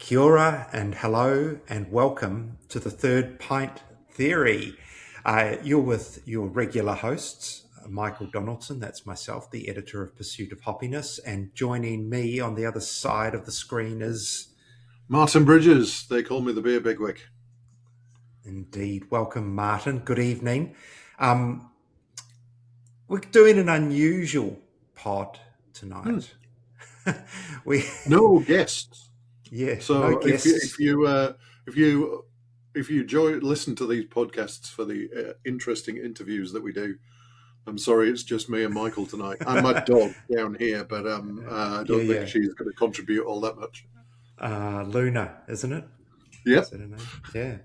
Kia ora and hello and welcome to the Third Pint Theory. You're with your regular hosts, Michael Donaldson, that's myself, the editor of Pursuit of Hoppiness, and joining me on the other side of the screen is... Martin Bridges. They call me the beer bigwig. Indeed. Welcome, Martin. Good evening. We're doing an unusual pod tonight. No guests. Yeah, So no guests. if you listen to these podcasts for the interesting interviews that we do, I'm sorry, it's just me and Michael tonight. And my dog down here, but I don't think she's going to contribute all that much. Luna, isn't it? Yep. Is that her name? Yeah.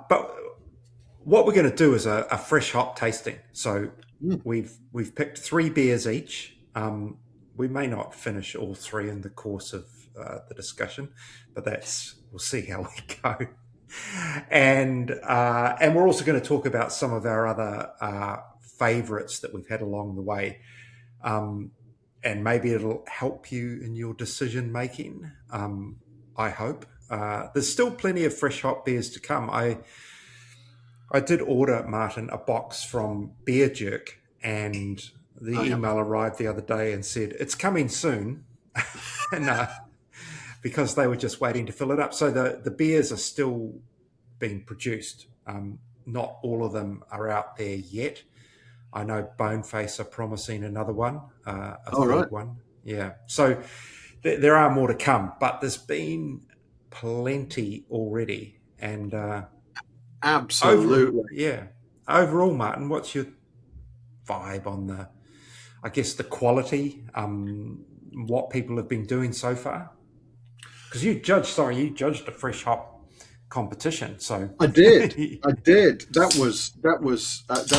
But what we're going to do is a fresh hop tasting. So we've picked 3 beers each. We may not finish all 3 in the course of the discussion, but we'll see how we go. And we're also going to talk about some of our other favourites that we've had along the way. And maybe it'll help you in your decision making. I hope. There's still plenty of fresh hop beers to come. I did order, Martin, a box from Beer Jerk, and the email arrived the other day and said it's coming soon, and because they were just waiting to fill it up. So the beers are still being produced. Not all of them are out there yet. I know Boneface are promising another one, a third one. Yeah. So there are more to come, but there's been plenty already. And absolutely. Overall, Martin, what's your vibe on the quality, what people have been doing so far? Because you judged the fresh hop competition. So I did. That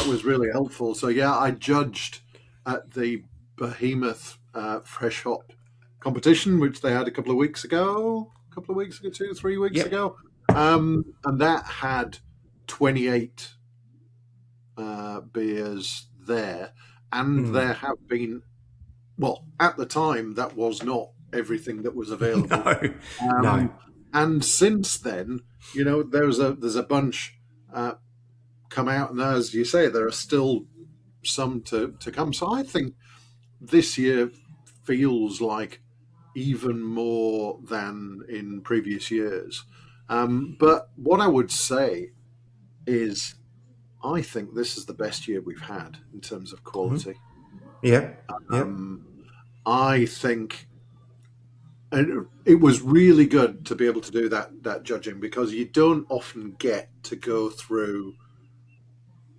was really helpful. So yeah, I judged at the Behemoth fresh hop competition, which they had a couple of weeks ago, 2, 3 weeks ago. And that had 28 beers there. And there have been, well, at the time, that was not everything that was available. No. And since then, there's a bunch come out, and as you say, there are still some to come. So I think this year feels like even more than in previous years. But what I would say is, I think this is the best year we've had in terms of quality. I think. And it was really good to be able to do that judging, because you don't often get to go through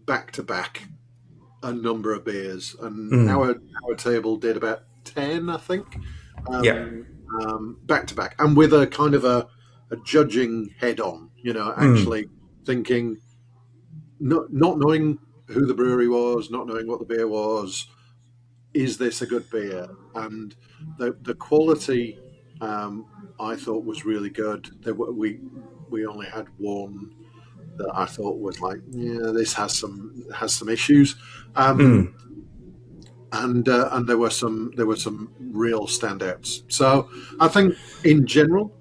back to back a number of beers. And our table did about 10, I think, back to back, and with a kind of a judging head on. Actually thinking, not knowing who the brewery was, not knowing what the beer was. Is this a good beer? And the quality. I thought was really good. We only had one that I thought was like, this has some issues, and there were some real standouts. So I think in general,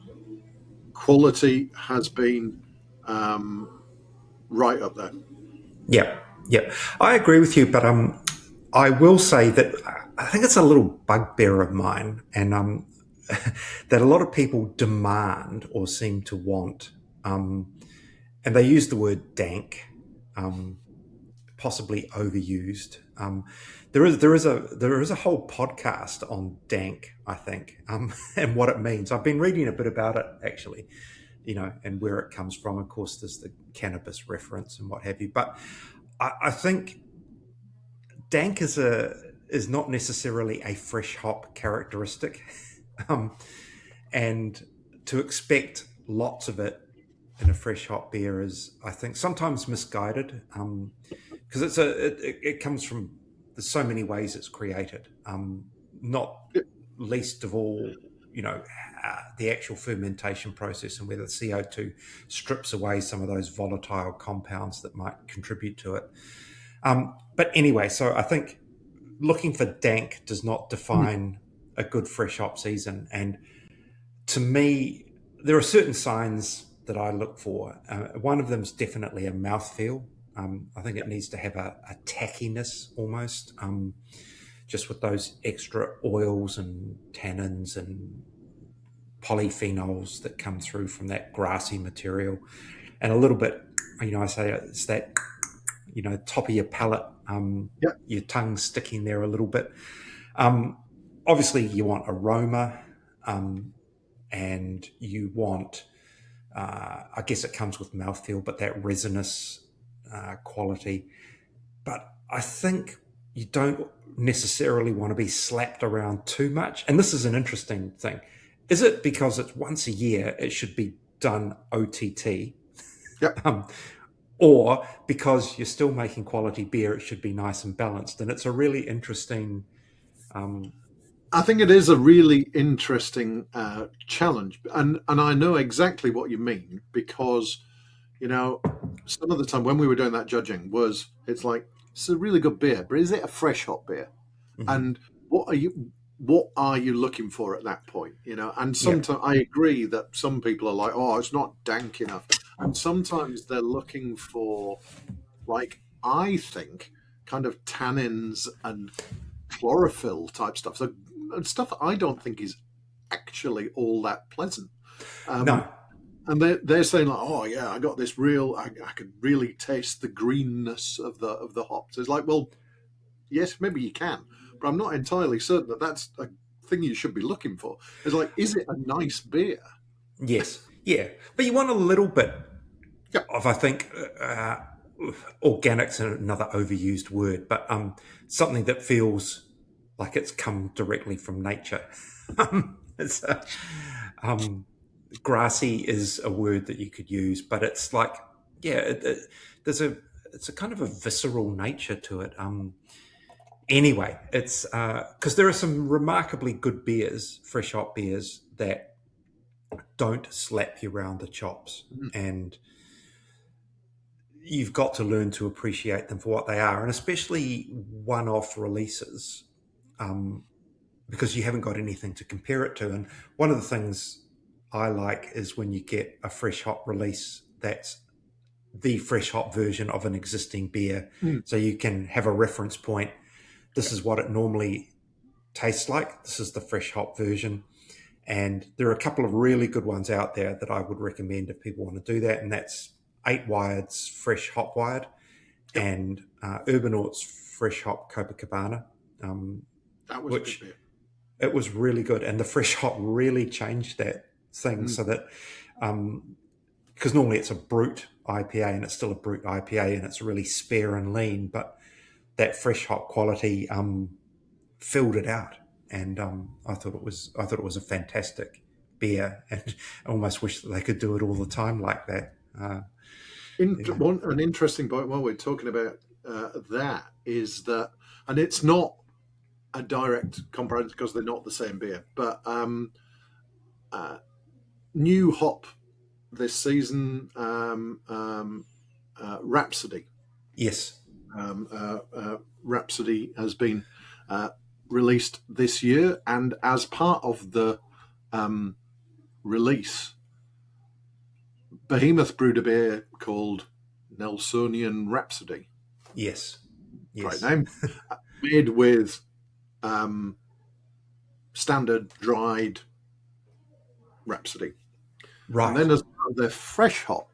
quality has been right up there. Yeah, I agree with you, but I will say that I think it's a little bugbear of mine, and that a lot of people demand or seem to want, and they use the word dank, possibly overused. There is a whole podcast on dank, I think, and what it means. I've been reading a bit about it actually, and where it comes from. Of course, there's the cannabis reference and what have you, but I think dank is not necessarily a fresh hop characteristic. And to expect lots of it in a fresh hop beer is, I think, sometimes misguided, because it comes from, there's so many ways it's created, not least of all, the actual fermentation process and whether CO2 strips away some of those volatile compounds that might contribute to it. But anyway, so I think looking for dank does not define a good fresh hop season. And to me, there are certain signs that I look for. One of them is definitely a mouthfeel. I think it needs to have a tackiness almost, just with those extra oils and tannins and polyphenols that come through from that grassy material, and a little bit, I say it's that, top of your palate, Yeah. your tongue sticking there a little bit. Um, Obviously, you want aroma, and you want, I guess it comes with mouthfeel, but that resinous quality. But I think you don't necessarily want to be slapped around too much. And this is an interesting thing. Is it because it's once a year, it should be done OTT? Yeah. Or because you're still making quality beer, it should be nice and balanced? And it's a really interesting. I think it is a really interesting challenge, and I know exactly what you mean because some of the time when we were doing that judging it's like it's a really good beer, but is it a fresh hop beer? Mhm. And what are you looking for at that point? And Yeah, sometimes I agree that some people are like, oh, it's not dank enough, and sometimes they're looking for, like, I think, kind of tannins and chlorophyll type stuff. So stuff I don't think is actually all that pleasant. no, And they're saying like, oh yeah, I got this real. I could really taste the greenness of the hops. It's like, well, yes, maybe you can, but I'm not entirely certain that that's a thing you should be looking for. It's like, is it a nice beer? yes, yeah. But you want a little bit Yeah. of, I think, organic's another overused word, but something that feels like it's come directly from nature. It's grassy is a word that you could use, but it's like, yeah, there's a it's a kind of a visceral nature to it. Anyway, it's because there are some remarkably good beers, fresh hop beers, that don't slap you around the chops, Mm. and you've got to learn to appreciate them for what they are, and especially one-off releases, um, because you haven't got anything to compare it to. And one of the things I like is when you get a fresh hop release that's the fresh hop version of an existing beer, Mm. so you can have a reference point. This is what it normally tastes like. This is the fresh hop version. And there are a couple of really good ones out there that I would recommend if people want to do that. And that's 8 Wired's Fresh Hop Wired Yep. and Urbanaut's Fresh Hop Copacabana, That was a good which beer. it was really good. And the fresh hop really changed that thing, Mm. so that, because normally it's a brute IPA, and it's still a brute IPA, and it's really spare and lean, but that fresh hop quality filled it out. And I thought it was a fantastic beer, and I almost wish that they could do it all the time like that. Yeah. An interesting point while we're talking about that is that, and it's not a direct comparison because they're not the same beer, but new hop this season, Rhapsody. Yes. Rhapsody has been released this year, and as part of the release, Behemoth brewed a beer called Nelsonian Rhapsody. Yes. Great Yes. name. Made with standard dried Rhapsody. Right. And then as part of their fresh hop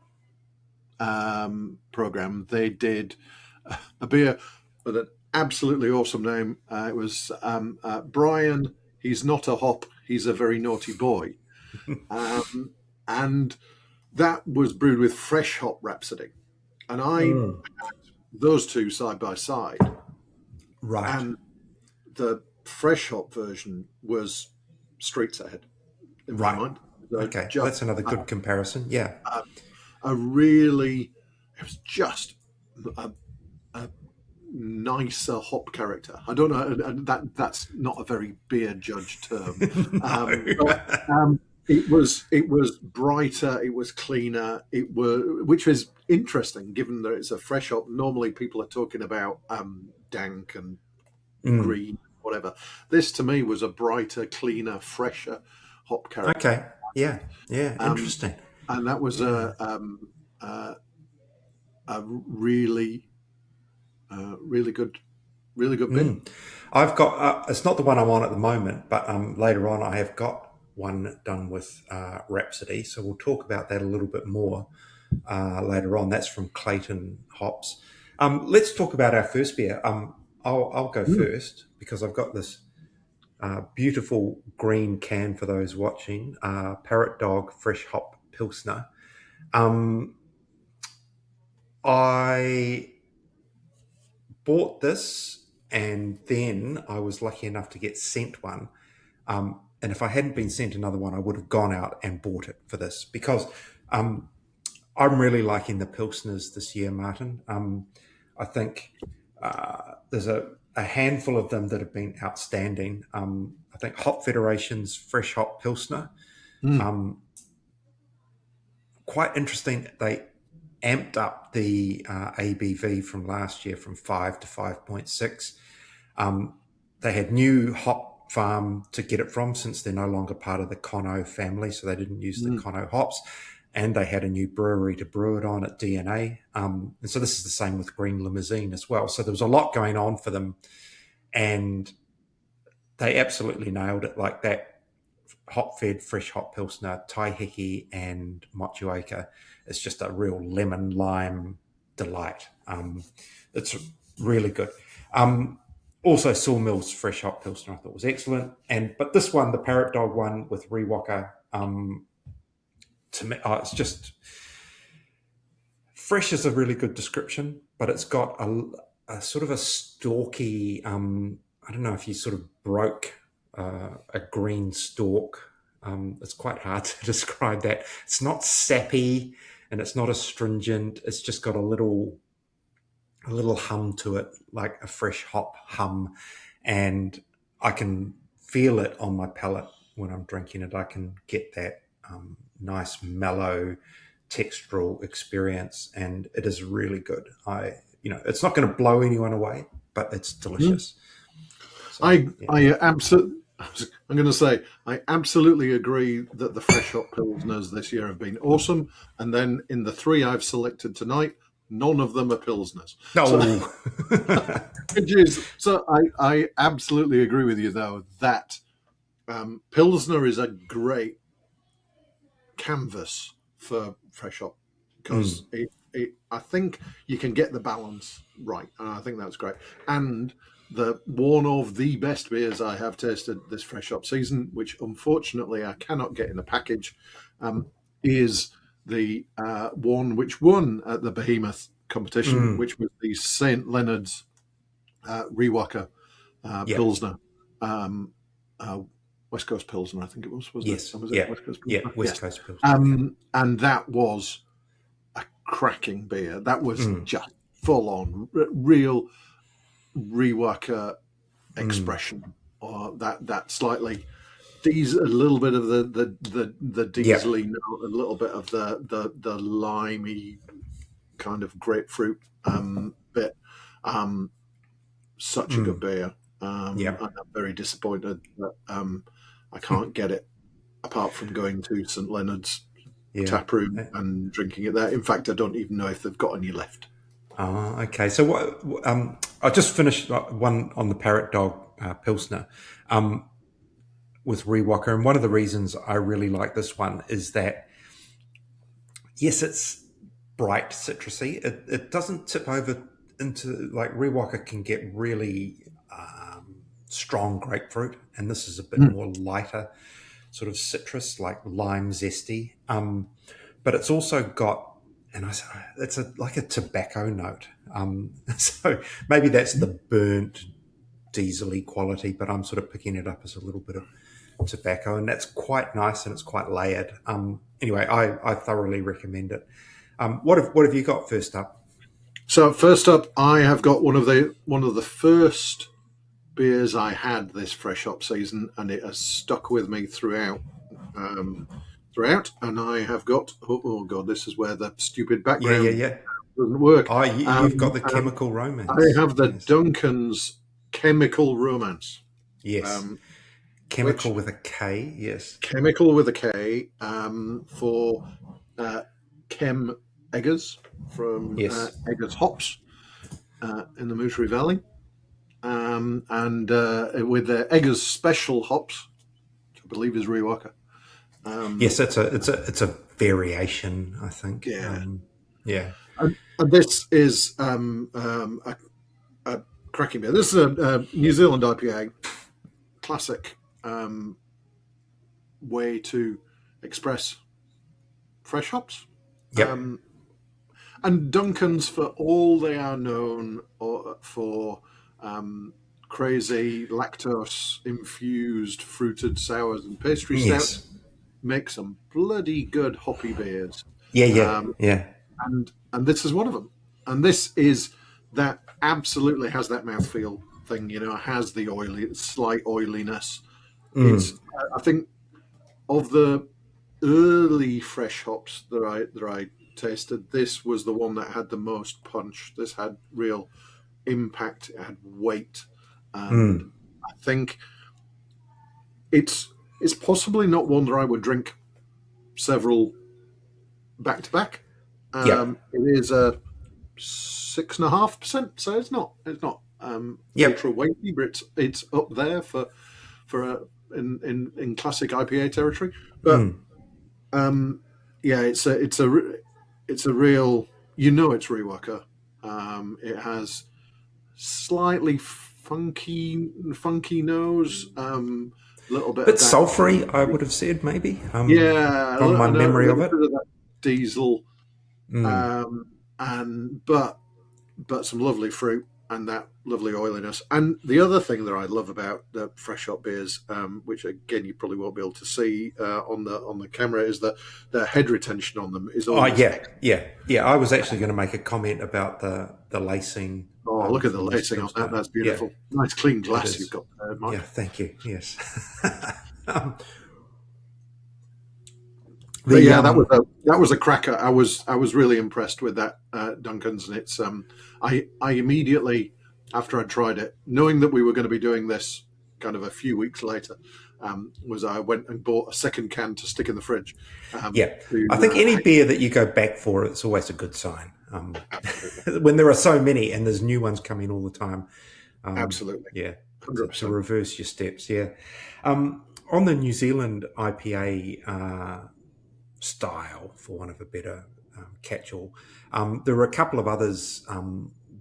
program, they did a beer with an absolutely awesome name. It was Brian. He's not a hop. He's a very naughty boy. And that was brewed with fresh hop Rhapsody. And those two side by side. Right. And the fresh hop version was streets ahead in my Right. mind. Okay. That's another good comparison. Yeah. It was just a nicer hop character. I don't know, and that's not a very beer judge term. It was brighter, it was cleaner, which was interesting given that it's a fresh hop. Normally people are talking about dank and green, whatever. This to me was a brighter, cleaner, fresher hop character. Okay. Yeah. Yeah. um, Interesting. and that was Yeah. a really really good beer. Mm. I've got, it's not the one I'm on at the moment, but later on I have got one done with Rhapsody. So we'll talk about that a little bit more later on. That's from Clayton Hops. Let's talk about our first beer. I'll go Mm. first because I've got this beautiful green can for those watching, ParrotDog Fresh Hop Pilsner. Um, I bought this and then I was lucky enough to get sent one. And if I hadn't been sent another one, I would have gone out and bought it for this because um, I'm really liking the Pilsners this year, Martin. I think there's a handful of them that have been outstanding. I think Hop Federation's Fresh Hop Pilsner, Mm. um, quite interesting. They amped up the ABV from last year from 5 to 5.6. They had new hop farm to get it from since they're no longer part of the Conno family, so they didn't use the Mm. Conno hops. And they had a new brewery to brew it on at DNA. And so this is the same with Green Limousine as well. So there was a lot going on for them. And they absolutely nailed it. Like that hop fed fresh hop pilsner, Taiheki and Motueka. It's just a real lemon lime delight. It's really good. Also, Sawmill's fresh hop pilsner I thought was excellent. But this one, the Parrot Dog one with Riwaka, to me, it's just fresh is a really good description, but it's got a sort of a stalky. I don't know if you sort of broke a green stalk. It's quite hard to describe that. It's not sappy and it's not astringent. It's just got a little hum to it, like a fresh hop hum, and I can feel it on my palate when I'm drinking it. I can get that nice mellow textural experience, and it is really good. It's not going to blow anyone away, but it's delicious. So, I absolutely. I'm going to say I absolutely agree that the fresh hop pilsners this year have been awesome. And then in the three I've selected tonight, none of them are pilsners. no, So I absolutely agree with you though that pilsner is a great canvas for fresh hop because I think you can get the balance right, and I think that's great. And one of the best beers I have tasted this fresh hop season, which unfortunately I cannot get in a package, is the one which won at the Behemoth competition, which was the St. Leonards Riwaka Pilsner. West Coast Pilsner, I think it was, wasn't yes, it? Was yeah, it West Coast yeah, Pilsner? West Yes. Coast Pilsner. And that was a cracking beer. That was just full on, real Riwaka expression. That slightly, a little bit of the diesely note, a little bit of the limey kind of grapefruit bit. Such a good beer. And I'm very disappointed that I can't get it apart from going to St. Leonard's tap room and drinking it there. In fact, I don't even know if they've got any left. Oh, okay. So what? I just finished one on the Parrot Dog Pilsner with Riwaka, and one of the reasons I really like this one is that yes, it's bright citrusy. It doesn't tip over into like Riwaka can get really strong grapefruit, and this is a bit more lighter sort of citrus, like lime zesty. But it's also got, it's like a tobacco note. So maybe that's the burnt diesel-y quality, but I'm sort of picking it up as a little bit of tobacco, and that's quite nice and it's quite layered. Anyway, I thoroughly recommend it. What have you got first up? So first up, I have got one of the first beers I had this fresh hop season, and it has stuck with me throughout. And I have got oh god, this is where the stupid background doesn't work. Oh, you've got the Chemical Romance. I have the Duncan's Chemical Romance. Yes. Chemical which with a K, yes. Chemical with a K, for Chem Eggers from Yes. Eggers Hops in the Moosery Valley, and with Eggers Special Hops, which I believe is Riwaka. Yes, it's a variation, I think. Yeah, Yeah. and this is a cracking beer. This is a New Zealand IPA, classic way to express fresh hops. Yep. And Duncan's, for all they are known for crazy lactose infused fruited sours and pastry stouts, Yes. make some bloody good hoppy beers. Yeah, yeah, Um, yeah. and this is one of them. And this is that absolutely has that mouthfeel thing, has the slight oiliness. It's, Mm. I think, of the early fresh hops that I tasted, this was the one that had the most punch. This had real impact. It had weight, and Mm. I think it's possibly not one that I would drink several back to back. Yep. It is a 6.5%, so it's not Yep. ultra weighty, but it's up there in classic IPA territory. But Mm. yeah, it's a real, it's Riwaka. It has slightly funky nose, a little bit Bit of that. sulphury, I would have said, maybe. Yeah, From my and a memory of little it. bit of that diesel, Mm. and but some lovely fruit and that lovely oiliness. And the other thing that I love about the fresh hop beers, which again you probably won't be able to see on the camera, is that the head retention on them is Oh, almost. yeah, yeah, yeah. I was actually going to make a comment about the lacing Oh, look at the from the lacing on that. start. That's Yeah, beautiful. Nice clean it glass you've is. got there, Yeah, Mike. thank you. Yes. um, But the yeah, that was a cracker. I was really impressed with that Duncan's, and it's I immediately, after I tried it, knowing that we were going to be doing this kind of a few weeks later, was I went and bought a second can to stick in the fridge. Yeah, I think any beer that you go back for, it's always a good sign. Absolutely, When there are so many and there's new ones coming all the time. absolutely, Yeah, 100%. to reverse your steps. Yeah. On the New Zealand IPA style, for want of a better catch-all, there were a couple of others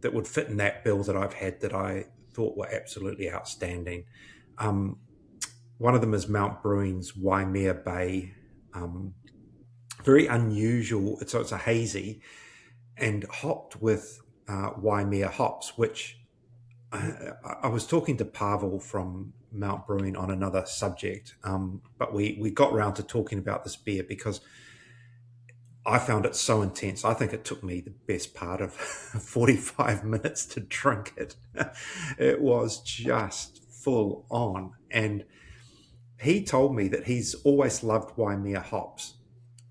that would fit in that bill that I've had that I thought were absolutely outstanding. Um, One of them is Mount Brewing's Waimea Bay. Um, Very unusual. It's a hazy and hopped with Waimea hops, which I was talking to Pavel from Mount Brewing on another subject, but we got round to talking about this beer because I found it so intense. I think it took me the best part of 45 minutes to drink it. It was just full on. And he told me that he's always loved Waimea hops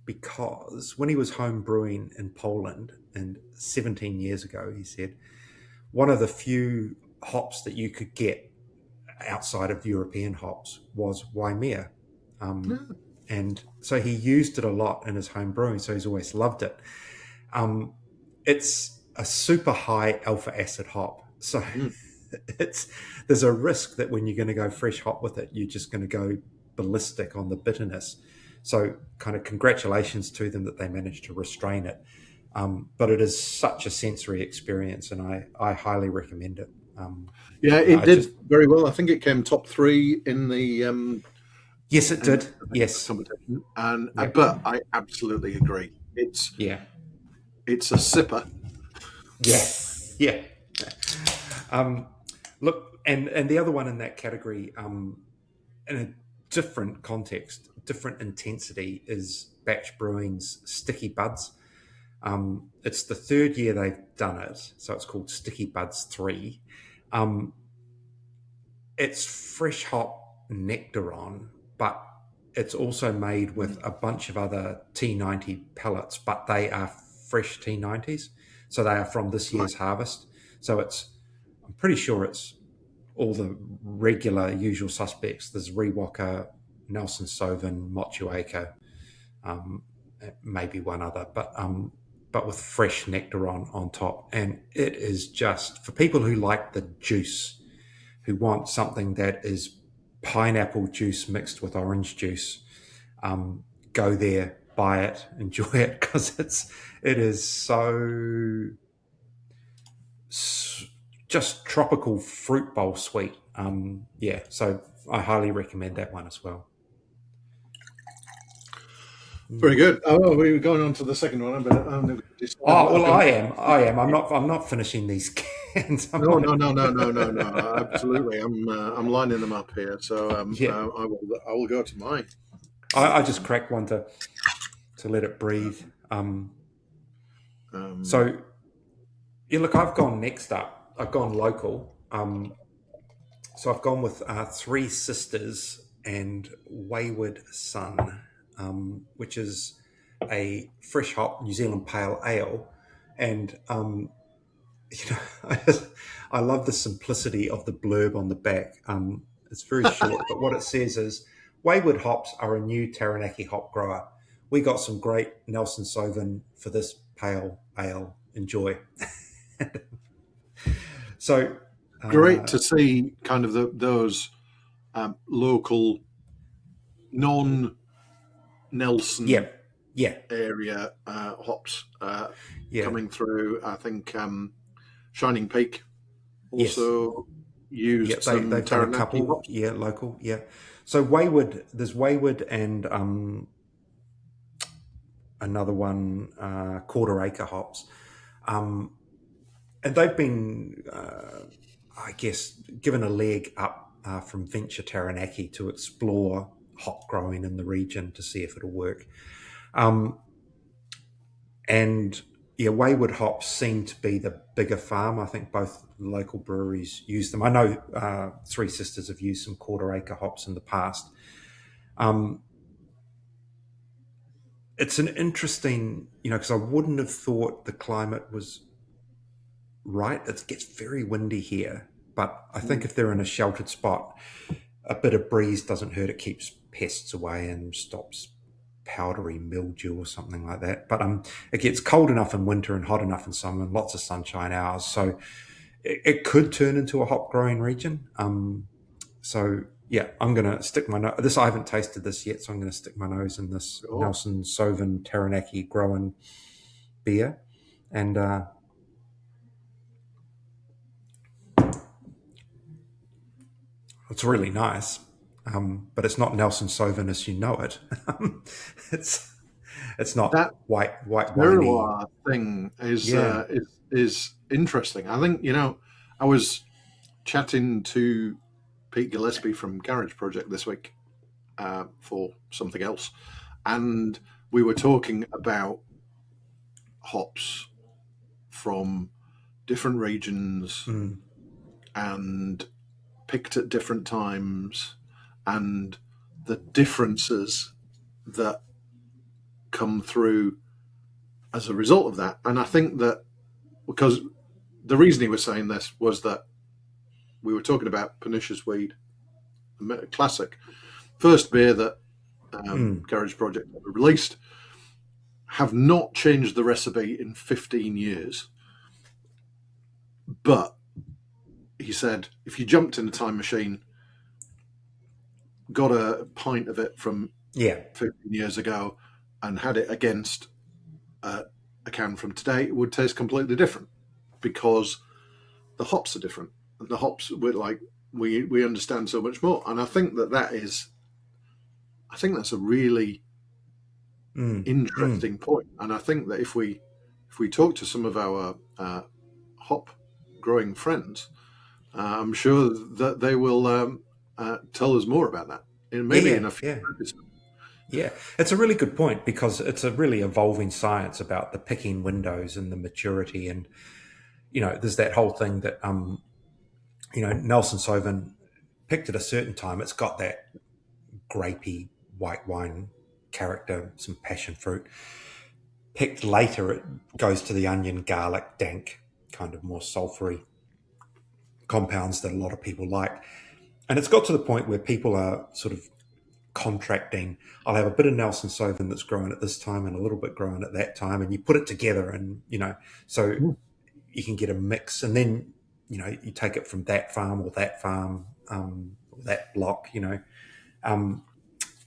because when he was home brewing in Poland and 17 years ago, he said, one of the few hops that you could get outside of European hops was Waimea. Yeah. And so he used it a lot in his home brewing, so he's always loved it. Um, it's a super high alpha acid hop. So Mm. there's a risk that when you're going to go fresh hop with it, you're just going to go ballistic on the bitterness. So kind of congratulations to them that they managed to restrain it. But it is such a sensory experience, and I highly recommend it. Yeah, Yeah, it I did just very well. I think it came top three in the yes, it in did. Yes, competition, and yep, but I absolutely agree. yeah, It's a sipper. yeah, yeah. Um, Look, and the other one in that category, in a different context, different intensity, is Batch Brewing's Sticky Buds. It's the third year they've done it, so it's called Sticky Buds 3. Um, it's fresh hop nectaron, but it's also made with a bunch of other T90 pellets, but they are fresh T90s. So they are from this Right. year's harvest. So I'm pretty sure it's all the regular usual suspects. There's Riwaka, Nelson Sauvin, Motueka, um, maybe one other, but with fresh nectar on top. And it is just for people who like the juice, who want something that is pineapple juice mixed with orange juice. Go there, buy it, enjoy it, because it is so just tropical fruit bowl sweet. Yeah, so I highly recommend that one as well. Very good. Oh, well, we were going on to the second one, but I'm Oh well, going. I am. I am. I'm not finishing these cans. I'm No, like, no, no, no, no, no, no. Absolutely, I'm lining them up here. So yeah. I will go to mine. I just cracked one to let it breathe. So yeah, look, I've gone next up. I've gone local. So I've gone with Three Sisters and Wayward Sun, which is a fresh hop New Zealand pale ale, and you know, I love the simplicity of the blurb on the back. It's very short, but what it says is, Wayward hops are a new Taranaki hop grower. We got some great Nelson Sauvin for this pale ale. Enjoy. So, Great to see kind of those local non yeah, Nelson yeah, area hops yeah, coming through. I think Shining Peak yes. also used Yeah, some they've done a Taranaki couple. hops. Yeah, local. Yeah. So Wayward, there's Wayward and another one, Quarter Acre hops, um, and they've been, I guess, given a leg up from Venture Taranaki to explore hop growing in the region to see if it'll work. Um, and yeah, Wayward hops seem to be the bigger farm. I think both local breweries use them. I know Three Sisters have used some Quarter Acre hops in the past. Um, it's an interesting, because I wouldn't have thought the climate was right. It gets very windy here, but I think if they're in a sheltered spot, a bit of breeze doesn't hurt. It keeps pests away and stops powdery mildew or something like that. But it gets cold enough in winter and hot enough in summer, and lots of sunshine hours. So it could turn into a hop growing region. So yeah, I'm going to stick my nose. This I haven't tasted this yet, so I'm going to stick my nose in this Oh, Nelson Sauvin Taranaki growing beer, and it's really nice. But it's not Nelson Sauvin as you know it. it's it's not that white winey. terroir thing Yeah. is interesting. I think I was chatting to Pete Gillespie from Garage Project this week for something else, and we were talking about hops from different regions Mm. and picked at different times and the differences that come through as a result of that. And I think that because the reason he was saying this was that we were talking about Pernicious Weed, a classic first beer that Mm. Garage Project ever released, have not changed the recipe in 15 years. But he said if you jumped in a time machine, got a pint of it from Yeah. 15 years ago, and had it against a can from today, it would taste completely different because the hops are different. And the hops, we understand so much more. And I think that's a really Mm. Mm. interesting point. And I think that if we talk to some of our hop growing friends, I'm sure that they will tell us more about that. And Yeah. maybe Yeah. in a few Yeah. episodes. Yeah. It's a really good point because it's a really evolving science about the picking windows and the maturity, and there's that whole thing that Nelson Sauvin picked at a certain time. It's got that grapey white wine character, some passion fruit. Picked later, it goes to the onion, garlic, dank, kind of more sulphury compounds that a lot of people like. And it's got to the point where people are sort of contracting. I'll have a bit of Nelson Sauvin that's grown at this time and a little bit grown at that time, and you put it together, and so you can get a mix, and then you take it from that farm or that farm, or that block,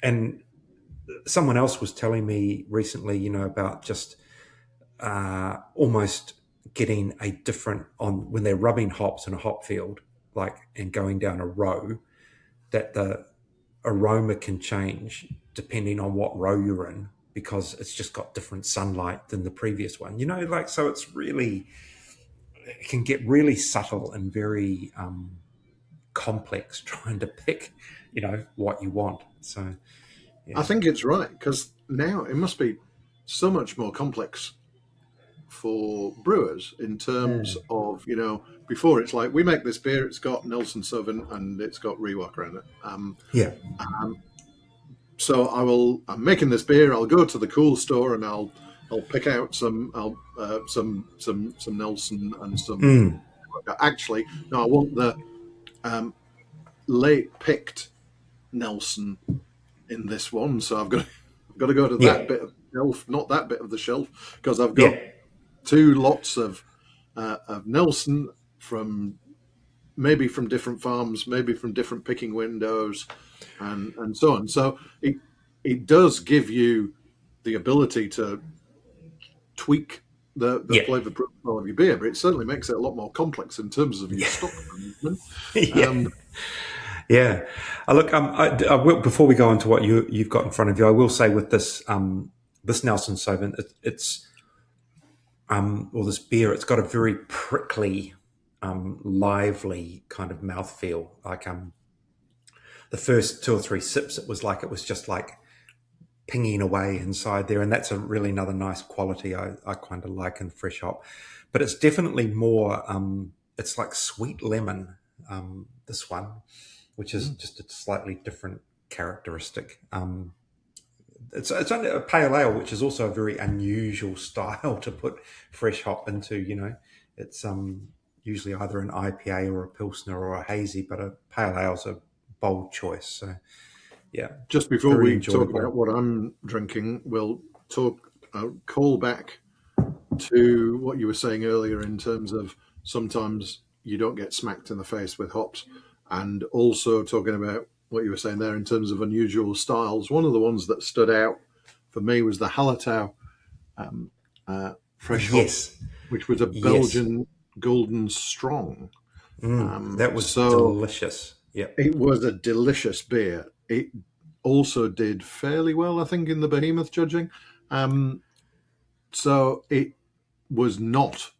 and someone else was telling me recently, about just almost getting a different on when they're rubbing hops in a hop field, like, and going down a row, that the aroma can change depending on what row you're in, because it's just got different sunlight than the previous one. So it can get really subtle and very complex trying to pick, what you want. So yeah. I think it's right, because now it must be so much more complex for brewers in terms of, before it's like, we make this beer, it's got Nelson Sauvin and it's got Riwaka in it. So I'm making this beer, I'll go to the cool store and I'll pick out some Nelson and some. Actually, no, I want the late picked Nelson in this one, so I've got to go to that bit of the shelf, not that bit of the shelf, because I've got two lots of Nelson from different farms, maybe from different picking windows, and so on. So it does give you the ability to tweak the flavour profile of your beer, but it certainly makes it a lot more complex in terms of your stock management. Yeah. Look, I will, before we go on to what you've got in front of you, I will say with this this Nelson Sauvin, or this beer, it's got a very prickly, lively kind of mouthfeel. Like the first 2 or 3 sips, it was just like pinging away inside there, and that's really another nice quality I kind of like in fresh hop. But it's definitely more, it's like sweet lemon, this one, which is just a slightly different characteristic. It's only a pale ale, which is also a very unusual style to put fresh hop into. It's usually either an IPA or a Pilsner or a hazy, but a pale ale's a bold choice. So yeah. Just before we talk about what I'm drinking, we'll call back to what you were saying earlier in terms of sometimes you don't get smacked in the face with hops, and also talking about what you were saying there in terms of unusual styles. One of the ones that stood out for me was the Hallertau fresh hop, which was a Belgian Golden Strong. That was delicious. Yeah, it was a delicious beer. It also did fairly well, I think, in the Behemoth judging. So it was not,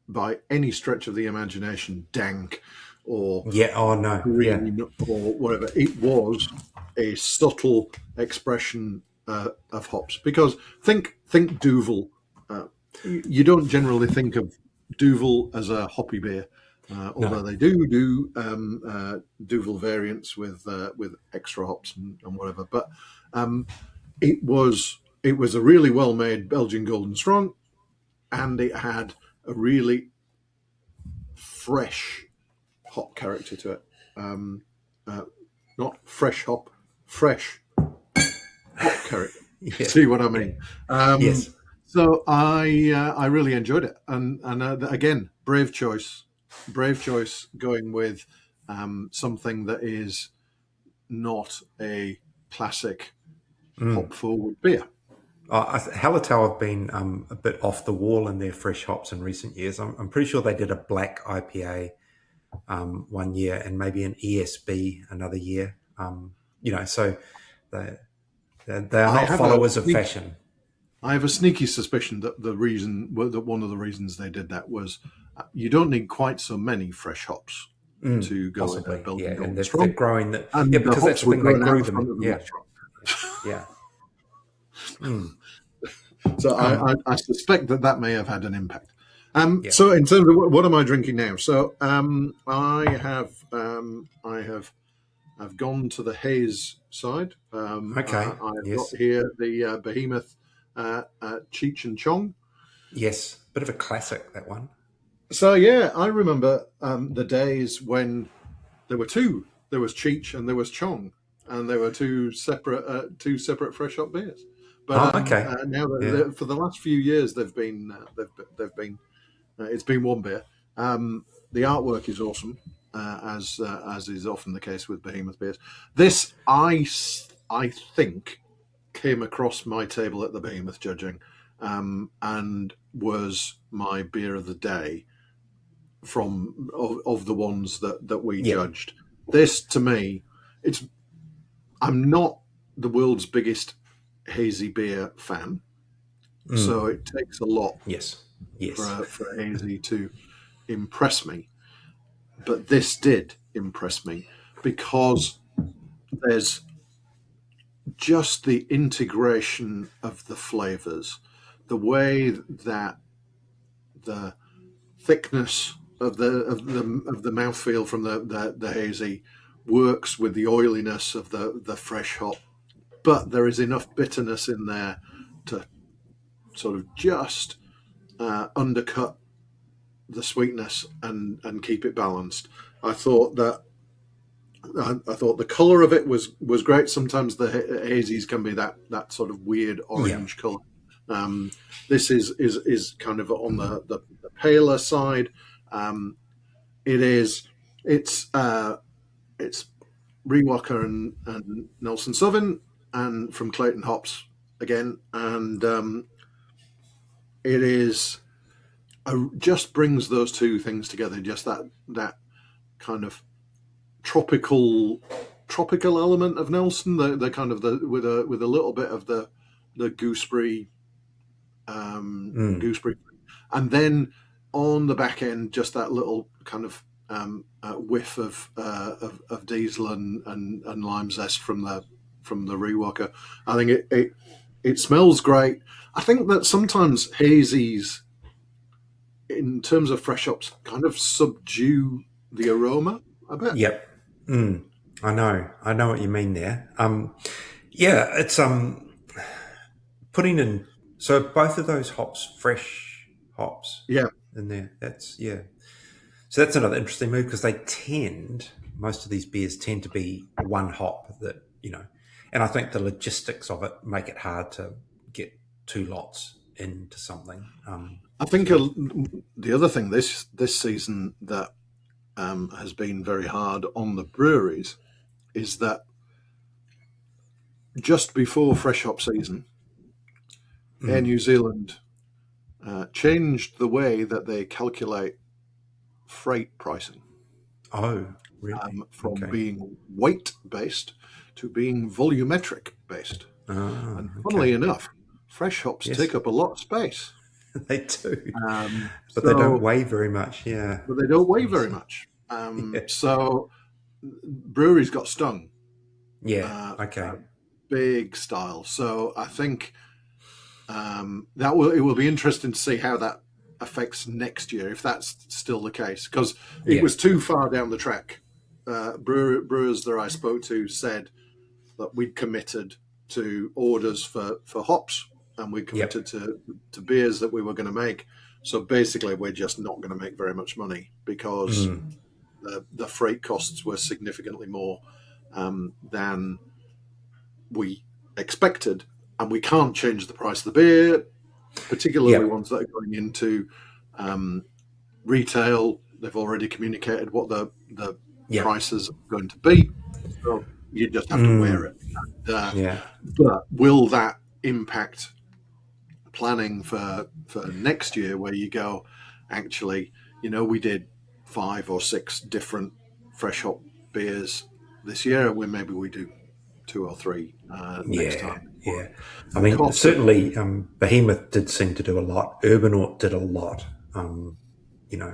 by any stretch of the imagination, dank or green or whatever. It was a subtle expression of hops. Because think Duvel. You don't generally think of Duvel as a hoppy beer. Although they do Duvel variants with extra hops and whatever, but it was a really well made Belgian Golden Strong, and it had a really fresh hop character to it. Not fresh hop, fresh hop character. See what I mean? Yes. So I really enjoyed it, and again, brave choice going with something that is not a classic hop forward beer. Hallertau have been a bit off the wall in their fresh hops in recent years. I'm pretty sure they did a black IPA one year and maybe an ESB another year. So they are not followers of fashion. I have a sneaky suspicion that one of the reasons they did that was you don't need quite so many fresh hops to go in a Belgian Golden Strong. They're growing that. And because that's the thing, they grew them. So I suspect that may have had an impact. So in terms of what am I drinking now? So I've gone to the haze side. I've got here the Behemoth Cheech and Chong. Yes, bit of a classic, that one. So yeah, I remember the days when there were two. There was Cheech and there was Chong, and there were two separate fresh hop beers. But Oh, okay. now Yeah. for the last few years they've been it's been one beer. The artwork is awesome, as is often the case with Behemoth beers. This I think came across my table at the Behemoth judging, and was my beer of the day of the ones that we Yeah. judged. This to me, it's I'm not the world's biggest hazy beer fan, so it takes a lot Yes. Yes. for a hazy to impress me. But this did impress me because there's just the integration of the flavors, the way that the thickness of the mouthfeel from the hazy works with the oiliness of the fresh hop, but there is enough bitterness in there to sort of just undercut the sweetness and keep it balanced. I thought that I thought the color of it was great. Sometimes the hazies can be that sort of weird Yeah. orange color. This is kind of on the paler side. It is it's Riwaka and Nelson Southern and from Clayton Hops again, and it is just brings those two things together. Just that kind of tropical element of Nelson, the kind of with a little bit of the gooseberry, gooseberry, and then on the back end, just that little kind of whiff of diesel and lime zest from the Rewalker. I think it smells great. I think that sometimes hazies, in terms of fresh hops, kind of subdue the aroma a bit. Yep. I know what you mean there. Yeah, it's putting in, so both of those hops, fresh hops Yeah, in there. So that's another interesting move because most of these beers tend to be one hop that, and I think the logistics of it make it hard to get two lots into something. I think the other thing this season that has been very hard on the breweries is that just before fresh hop season, Air New Zealand changed the way that they calculate freight pricing Oh, really? from Okay. being weight based to being volumetric based. Ah, And funnily okay. enough, fresh hops Yes, take up a lot of space. they do, but they don't So, weigh very much. Yeah. but they don't weigh I very see. much. Yeah. So breweries got stung, Yeah. uh, Okay. big style. So I think it will be interesting to see how that affects next year, if that's still the case, because it Yeah. was too far down the track. Brewers that I spoke to said that we'd committed to orders for hops, and we committed Yep. to beers that we were going to make. So basically, we're just not going to make very much money because the freight costs were significantly more than we expected, and we can't change the price of the beer, particularly Yep. ones that are going into retail. They've already communicated what the Yep. prices are going to be, so you just have to wear it. Yeah. But will that impact planning for next year, where you go, actually, we did 5 or 6 different fresh hop beers this year, where maybe we do 2 or 3 next Yeah. time. Yeah. I The mean, cost of certainly, Behemoth did seem to do a lot. Urbanaut did a lot.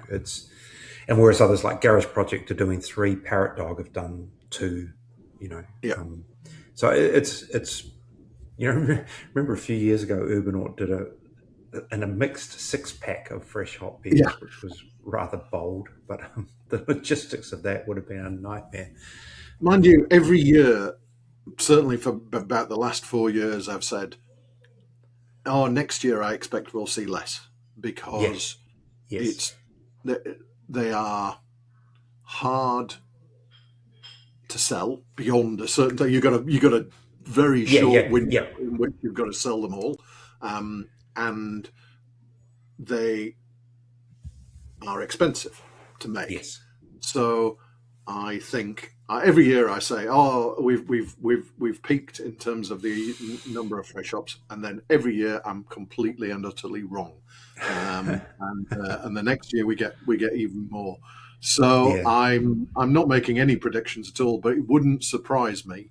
It's, and whereas others like Garage Project are doing 3, ParrotDog have done 2. You know, yeah, so it's remember a few years ago, Urbanaut did a mixed 6-pack of fresh hop yeah. beers, which was rather bold, but the logistics of that would have been a nightmare. Mind you, every year, certainly for about the last 4 years, I've said, "Oh, next year I expect we'll see less Yeah. because Yes. it's they are hard to sell beyond a certain time. You got a very short window in which you've got to sell them all, and they are expensive to make. Yes. So I think every year I say, "Oh, we've peaked in terms of the number of fresh hops," and then every year I'm completely and utterly wrong, and the next year we get even more. So I'm not making any predictions at all, but it wouldn't surprise me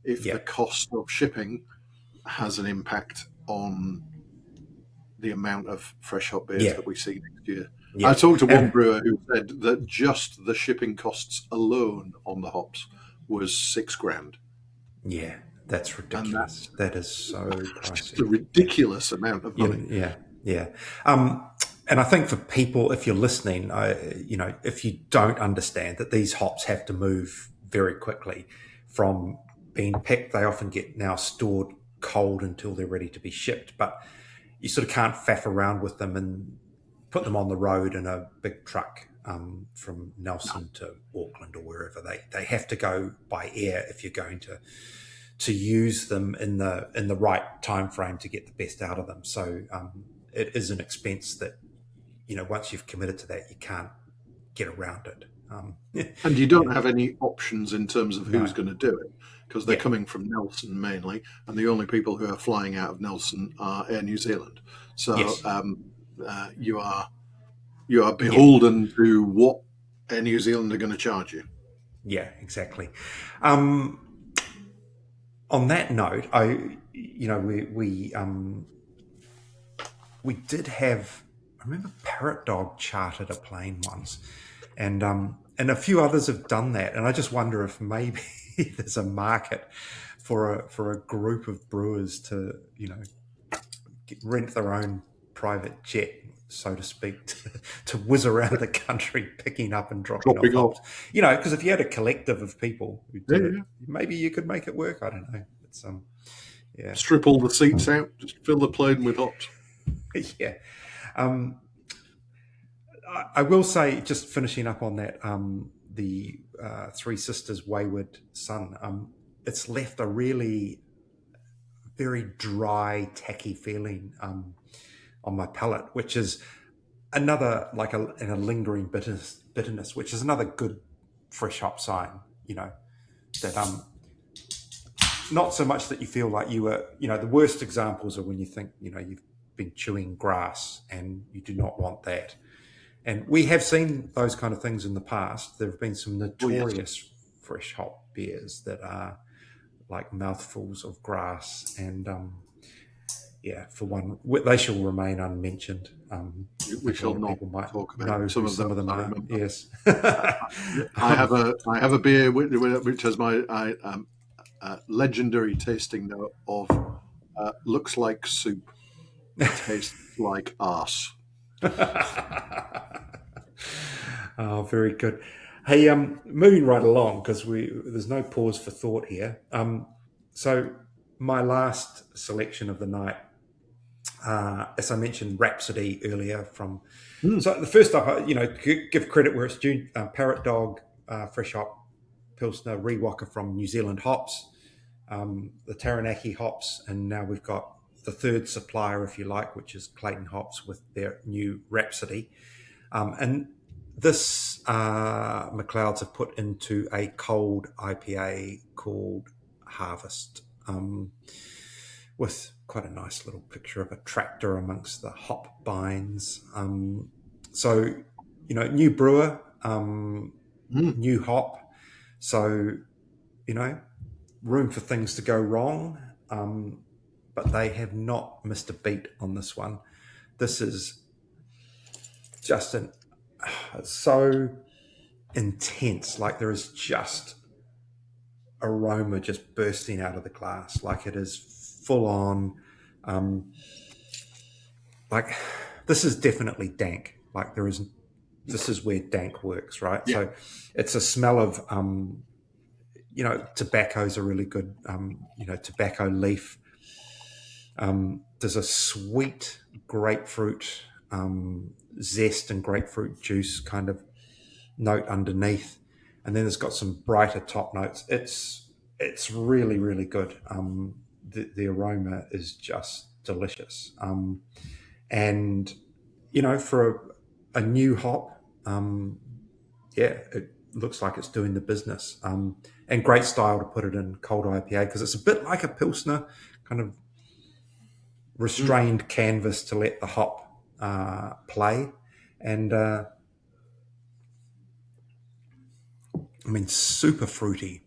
if the cost of shipping has an impact on the amount of fresh hop beers that we see next year. I talked to one brewer who said that just the shipping costs alone on the hops was $6,000. Yeah, that's ridiculous. That is so pricey. Just a ridiculous amount of money. Yeah. And I think for people, if you're listening, if you don't understand that these hops have to move very quickly from being picked, they often get now stored cold until they're ready to be shipped. But you sort of can't faff around with them and put them on the road in a big truck from Nelson to Auckland or wherever. They have to go by air if you're going to use them in the right time frame to get the best out of them. So it is an expense that, once you've committed to that, you can't get around it. And you don't have any options in terms of who's going to do it, because they're coming from Nelson mainly, and the only people who are flying out of Nelson are Air New Zealand. So you are beholden to what Air New Zealand are going to charge you. Yeah, exactly. On that note, we did have. I remember ParrotDog chartered a plane once, and a few others have done that. And I just wonder if maybe there's a market for a group of brewers to rent their own private jet, so to speak, to whiz around the country picking up and dropping off. Because if you had a collective of people who did it, maybe you could make it work. I don't know. It's strip all the seats out, just fill the plane with hops. Yeah. I will say, just finishing up on that, the Three Sisters Wayward Son, it's left a really very dry, tacky feeling on my palate, which is another, and a lingering bitterness, which is another good fresh hop sign, that not so much that you feel like you were, the worst examples are when you think, you've been chewing grass and you do not want that. And we have seen those kind of things in the past. There have been some notorious fresh hop beers that are like mouthfuls of grass, and for one, they shall remain unmentioned. We shall not talk about some of them. Are. Yes, I have a beer which has my legendary tasting note of looks like soup, tastes like arse. Oh, very good. Hey, moving right along, because there's no pause for thought here. So my last selection of the night, as I mentioned, Rhapsody earlier from. So the first up, give credit where it's due. ParrotDog Fresh Hop Pilsner, Riwaka from New Zealand hops, the Taranaki hops, and now we've got the third supplier, if you like, which is Clayton Hops with their new Rhapsody. And this McLeod's have put into a cold IPA called Harvest, with quite a nice little picture of a tractor amongst the hop bines. So, new brewer, new hop. So, room for things to go wrong. But they have not missed a beat on this one. This is just so intense. Like, there is just aroma just bursting out of the glass. Like, it is full on. Like, this is definitely dank. Like, this is where dank works, right? Yeah. So it's a smell of, tobacco's a really good, tobacco leaf. There's a sweet grapefruit zest and grapefruit juice kind of note underneath, and then it's got some brighter top notes. It's really really good. The aroma is just delicious, and for a new hop, yeah, it looks like it's doing the business. And great style to put it in cold IPA because it's a bit like a Pilsner, kind of restrained canvas to let the hop play. And I mean, super fruity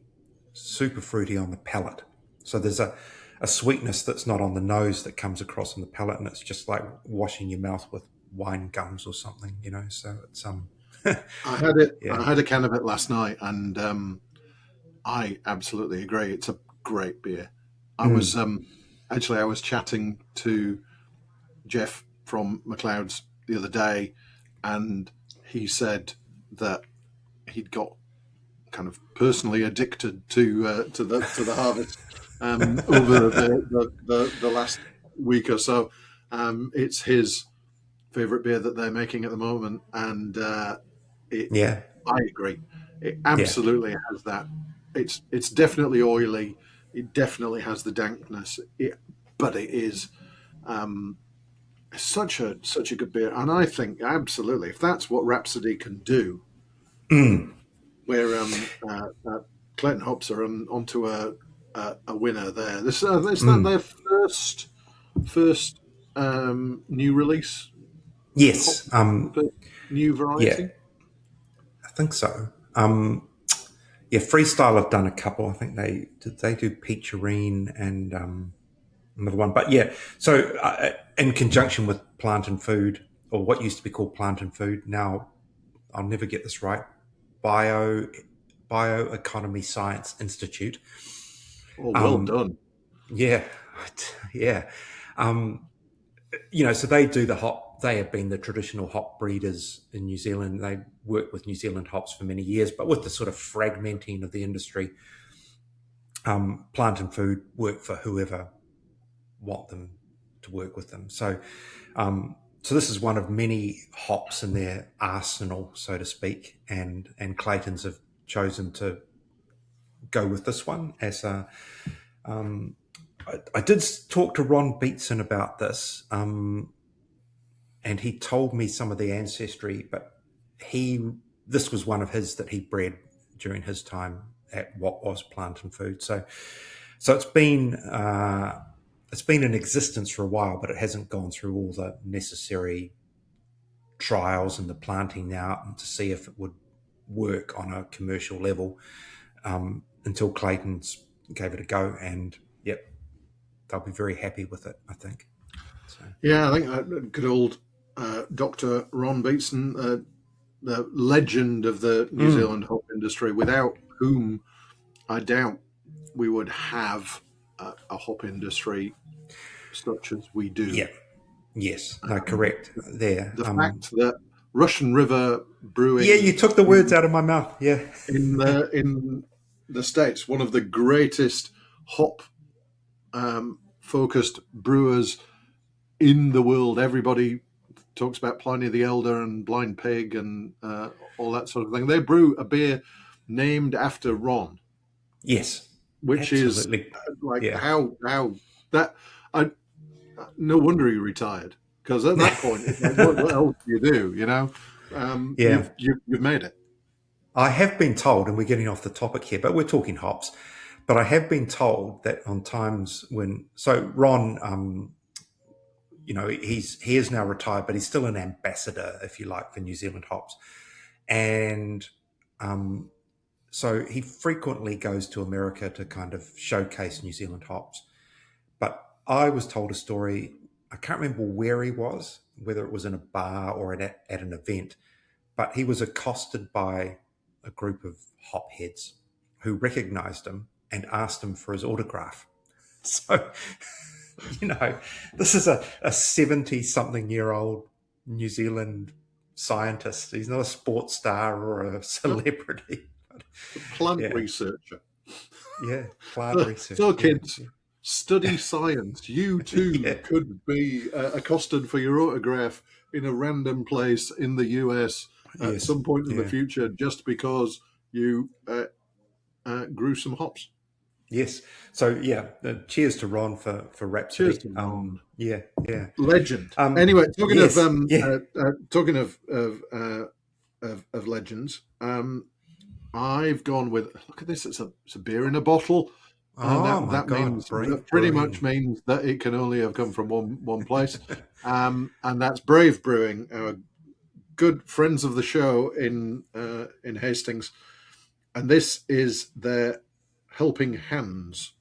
on the palate. So there's a sweetness that's not on the nose that comes across on the palate, and it's just like washing your mouth with wine gums or something, So it's I had it. yeah. I had a can of it last night, and I absolutely agree. It's a great beer. I was I was chatting to Jeff from McLeod's the other day, and he said that he'd got kind of personally addicted to the harvest over the last week or so. It's his favorite beer that they're making at the moment, and Yeah. I agree. It absolutely has that. It's definitely oily. It definitely has the dankness. But it is such a good beer, and I think absolutely if that's what Rhapsody can do, where Clayton hops are onto a winner there. Is that their first new release? Yes. New variety. Yeah, I think so. Yeah, Freestyle have done a couple. I think they do Peacherine and another one. But yeah, so in conjunction with Plant and Food, or what used to be called Plant and Food, now I'll never get this right. Bioeconomy Science Institute. Oh, well done. Yeah, yeah. So they do the hop. They have been the traditional hop breeders in New Zealand. They worked with New Zealand hops for many years, but with the sort of fragmenting of the industry, Plant and Food work for whoever want them to work with them. So, so this is one of many hops in their arsenal, so to speak, and Clayton's have chosen to go with this one as a. I did talk to Ron Beatson about this, and he told me some of the ancestry, but this was one of his that he bred during his time at what was Plant and Food. So it's been in existence for a while, but it hasn't gone through all the necessary trials and the planting out and to see if it would work on a commercial level until Clayton's gave it a go, and yep, they'll be very happy with it, I think. So. Yeah, I think good old Dr. Ron Beatson, the legend of the New Zealand hop industry, without whom I doubt we would have a hop industry such as we do. Yeah. Yes. No, correct. There. The fact that Russian River Brewing. Yeah, you took the words out of my mouth. Yeah. In the States, one of the greatest hop focused brewers in the world. Everybody talks about Pliny the Elder and Blind Pig and all that sort of thing. They brew a beer named after Ron. Yes, which absolutely. Is like how that. No wonder he retired, because at that point, it's like, what else do you do? You've made it. I have been told, and we're getting off the topic here, but we're talking hops. But I have been told that on times when Ron, he is now retired, but he's still an ambassador, if you like, for New Zealand hops, and so he frequently goes to America to kind of showcase New Zealand hops. But I was told a story, I can't remember where he was, whether it was in a bar or at an event, but he was accosted by a group of hop heads who recognized him and asked him for his autograph. So, this is a 70-something-year-old New Zealand scientist. He's not a sports star or a celebrity. Plant researcher. Yeah, plant researcher. So, kids, study science. You too Yeah. could be accosted for your autograph in a random place in the US at Yes. some point in the Yeah. future, just because you grew some hops. Yes. So yeah, cheers to Ron for Cheers Rhapsody. to Ron. Yeah. Yeah. Legend. Anyway, Yes. Yeah. talking of legends, I've gone with, look at this. It's a beer in a bottle. Oh my That God, means, Brave that pretty much Brewing. means that it can only have come from one place, and that's Brave Brewing, our good friends of the show in Hastings, and this is their Helping Hands,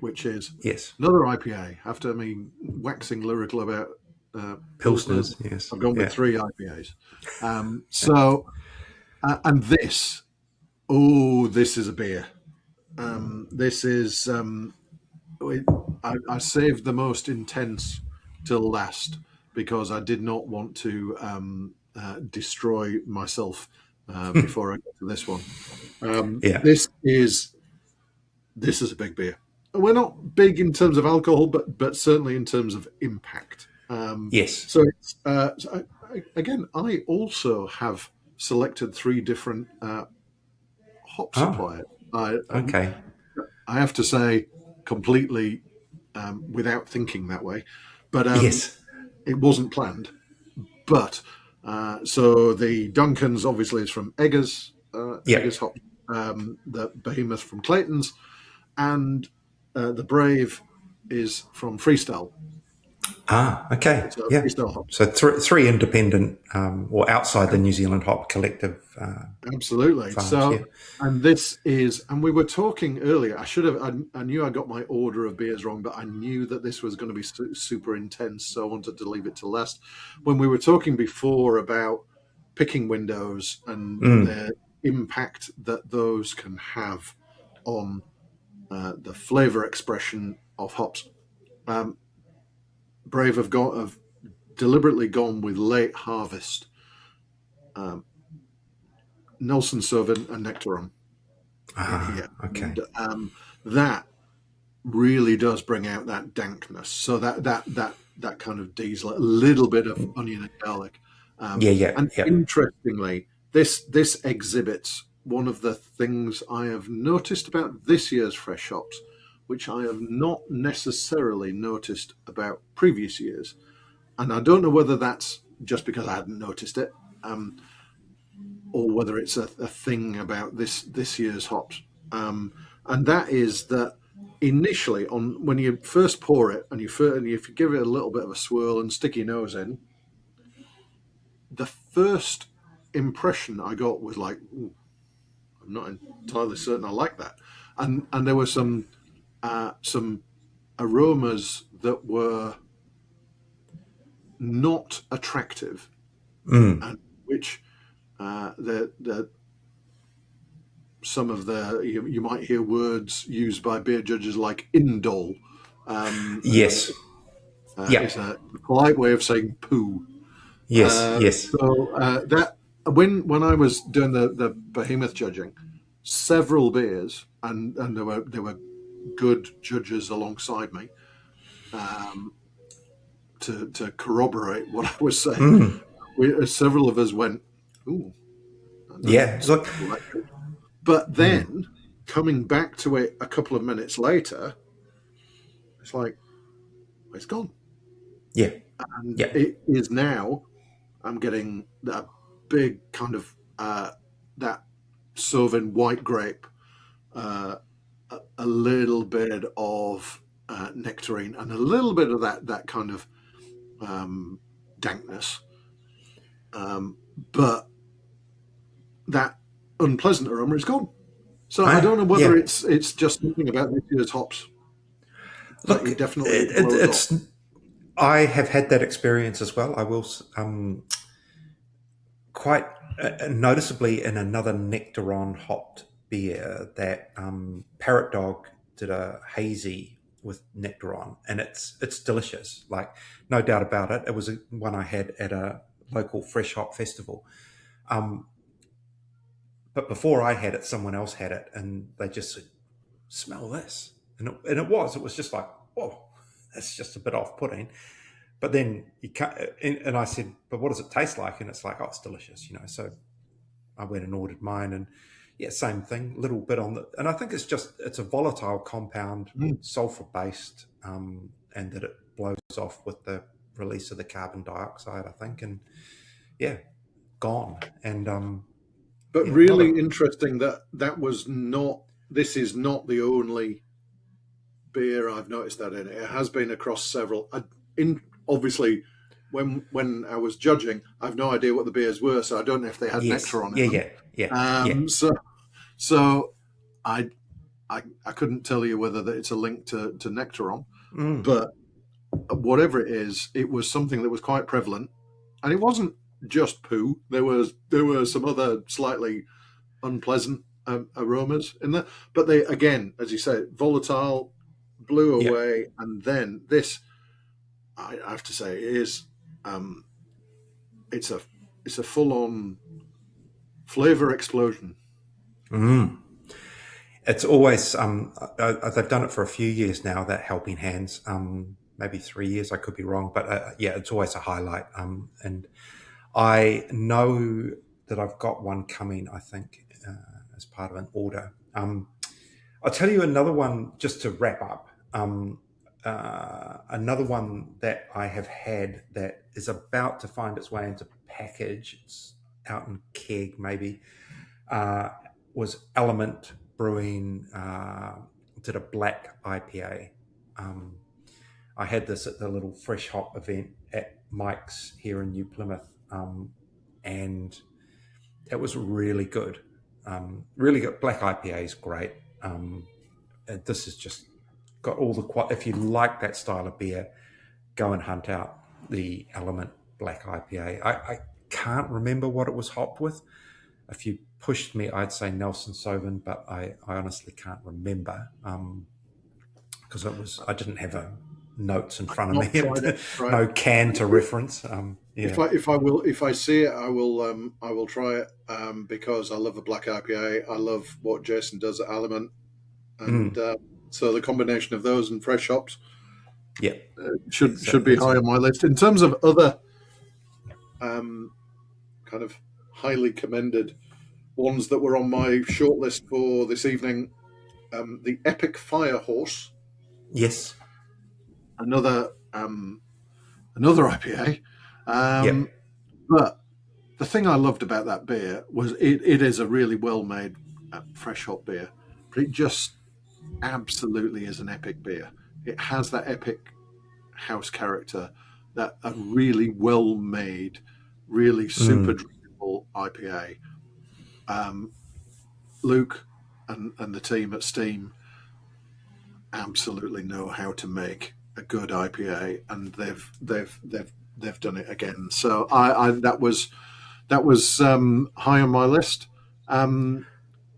which is Yes. another IPA. After me waxing lyrical about Pilsners, Pilsners. Yes. I've gone with Yeah. three IPAs. And this, oh, this is a beer. This is, I saved the most intense till last because I did not want to destroy myself before I got to this one. Yeah. This is a big beer. We're not big in terms of alcohol, but certainly in terms of impact. Yes. So it's again, I also have selected three different hop Oh. suppliers. I Okay. I have to say, completely without thinking that way, but Yes. it wasn't planned. But so the Duncans obviously is from Yeah. Eggers hop, the Behemoth from Clayton's, and the Brave is from Freestyle. Ah. Okay. It's a Yeah. Freestyle hop. So three independent or outside the New Zealand Hop Collective Absolutely. farms. Yeah. So, and this is, and we were talking earlier. I knew I got my order of beers wrong, but I knew that this was going to be super intense. So I wanted to leave it to last. When we were talking before about picking windows and the impact that those can have on the flavor expression of hops, Brave have deliberately gone with late harvest Nelson Sauvin and Nectaron in Ah. here, Okay. and that really does bring out that dankness. So that kind of diesel, a little bit of onion and garlic, Yeah. Yeah. and Yeah. interestingly, this exhibits one of the things I have noticed about this year's fresh hops, which I have not necessarily noticed about previous years, and I don't know whether that's just because I hadn't noticed it. Or whether it's a thing about this year's hops, and that is that initially on when you first pour it and if you give it a little bit of a swirl and stick your nose in, the first impression I got was like, ooh, I'm not entirely certain I like that, and there were some aromas that were not attractive, and which the some of the you might hear words used by beer judges like indole. Yes. Yeah. Is a polite way of saying poo. Yes. Yes. That when I was doing the Behemoth judging, several beers and there were good judges alongside me to corroborate what I was saying. Several of us went, ooh, that Yeah. doesn't Look. feel that good. But then coming back to it a couple of minutes later, it's like it's gone, Yeah. and Yeah. it is now. I'm getting that big kind of that Sauvin white grape, a little bit of nectarine, and a little bit of that kind of dankness, but that unpleasant aroma is gone. So I don't know whether Yeah. it's just something about this year's hops that Look, it definitely blows off. it's. I have had that experience as well. I will quite noticeably in another Nectaron hopped beer that ParrotDog did a hazy with Nectaron, and it's delicious. Like no doubt about it. It was one I had at a local fresh hop festival. But before I had it, someone else had it, and they just said, "Smell this." and it was just like, whoa, that's just a bit off-putting. But then you can't, and I said, but what does it taste like? And it's like, oh, it's delicious, So I went and ordered mine, and yeah, same thing, little bit on the, and I think it's a volatile compound, sulfur based, and that it blows off with the release of the carbon dioxide, I think, and yeah, gone. And But not really a interesting that was not. This is not the only beer I've noticed that in. It has been across several. Obviously, when I was judging, I've no idea what the beers were, so I don't know if they had yes, nectar on yeah, it. yeah. So I couldn't tell you whether that it's a link to Nectaron, but whatever it is, it was something that was quite prevalent, and it wasn't just poo. There were some other slightly unpleasant aromas in there, but they, again, as you say, volatile, blew Yeah. away, and then this, I have to say, is it's a full on flavor explosion. It's always they've done it for a few years now. That Helping Hands, maybe 3 years. I could be wrong, but yeah, it's always a highlight. And I know that I've got one coming, I think, as part of an order. I'll tell you another one just to wrap up. Another one that I have had that is about to find its way into package. It's out in keg, maybe. Was Element Brewing did a black IPA. I had this at the little fresh hop event at Mike's here in New Plymouth, and it was really good. Really good. Black IPA is great. And this has just got all the. If you like that style of beer, go and hunt out the Element Black IPA. I can't remember what it was hopped with. If you pushed me, I'd say Nelson Sauvin, but I honestly can't remember because I didn't have notes in front of me, no can to reference. Yeah. If I see it, I will try it because I love a black IPA. I love what Jason does at Element, and so the combination of those and fresh hops, yeah, should be high on my list. In terms of other kind of highly commended ones that were on my shortlist for this evening, the Epic Fire Horse. Yes. Another IPA. But the thing I loved about that beer was it is a really well-made fresh hop beer, but it just absolutely is an epic beer. It has that epic house character, that a really well-made, really super drinkable IPA. Luke and the team at Steam absolutely know how to make a good IPA, and they've done it again. So I that was high on my list.